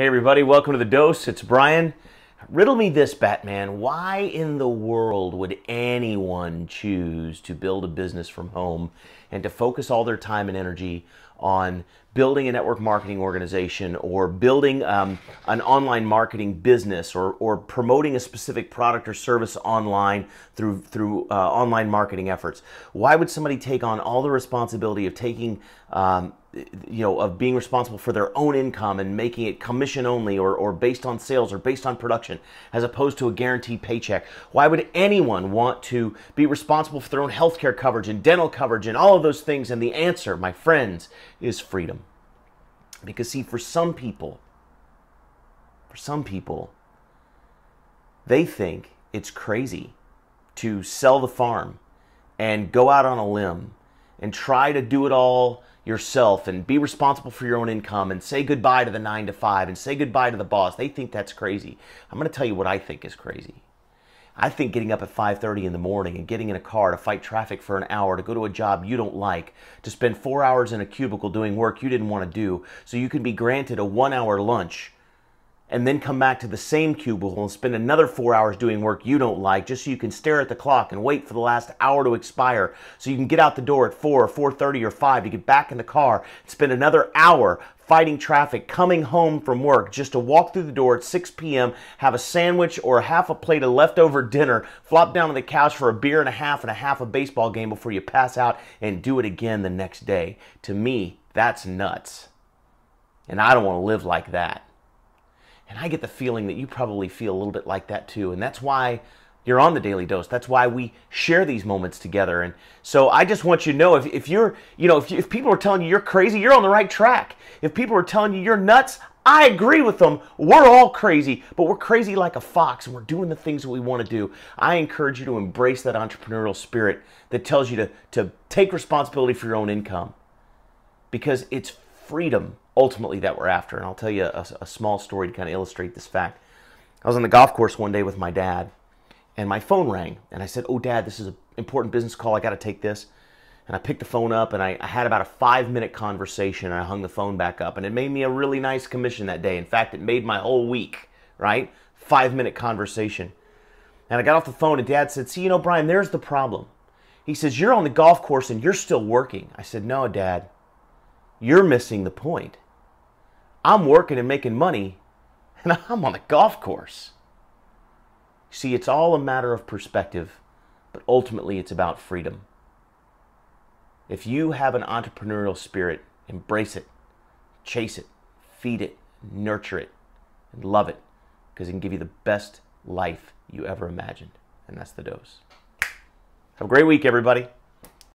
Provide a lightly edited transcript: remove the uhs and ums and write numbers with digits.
Hey everybody, welcome to The Dose. It's Brian. Riddle me this, Batman. Why in the world would anyone choose to build a business from home and to focus all their time and energy on building a network marketing organization or building an online marketing business or promoting a specific product or service online through online marketing efforts? Why would somebody take on all the responsibility of taking of being responsible for their own income and making it commission only or based on sales or based on production as opposed to a guaranteed paycheck? Why would anyone want to be responsible for their own healthcare coverage and dental coverage and all of those things? And the answer, my friends, is freedom. Because see, for some people, they think it's crazy to sell the farm and go out on a limb and try to do it all yourself and be responsible for your own income and say goodbye to the 9-to-5 and say goodbye to the boss. They think that's crazy. I'm going to tell you what I think is crazy. I think getting up at 5:30 in the morning and getting in a car to fight traffic for an hour, to go to a job you don't like, to spend 4 hours in a cubicle doing work you didn't want to do so you can be granted a 1-hour lunch and then come back to the same cubicle and spend another 4 hours doing work you don't like just so you can stare at the clock and wait for the last hour to expire so you can get out the door at 4 or 4:30 or 5 to get back in the car and spend another hour fighting traffic, coming home from work just to walk through the door at 6 p.m., have a sandwich or half a plate of leftover dinner, flop down on the couch for a beer and a half a baseball game before you pass out and do it again the next day. To me, that's nuts. And I don't want to live like that. And I get the feeling that you probably feel a little bit like that too. And that's why you're on the Daily Dose. That's why we share these moments together. And so I just want you to know, if people are telling you you're crazy, you're on the right track. If people are telling you you're nuts, I agree with them. We're all crazy, but we're crazy like a fox and we're doing the things that we want to do. I encourage you to embrace that entrepreneurial spirit that tells you to take responsibility for your own income, because it's freedom ultimately that we're after. And I'll tell you a small story to kind of illustrate this fact. I was on the golf course one day with my dad and my phone rang and I said, "Oh Dad, this is an important business call. I got to take this." And I picked the phone up and I had about a 5-minute conversation and I hung the phone back up, and it made me a really nice commission that day. In fact, it made my whole week, right? 5-minute conversation. And I got off the phone and Dad said, "See, Brian, there's the problem." He says, "You're on the golf course and you're still working." I said, "No, Dad, you're missing the point. I'm working and making money and I'm on the golf course." See, it's all a matter of perspective, but ultimately it's about freedom. If you have an entrepreneurial spirit, embrace it, chase it, feed it, nurture it, and love it, because it can give you the best life you ever imagined. And that's The Dose. Have a great week, everybody.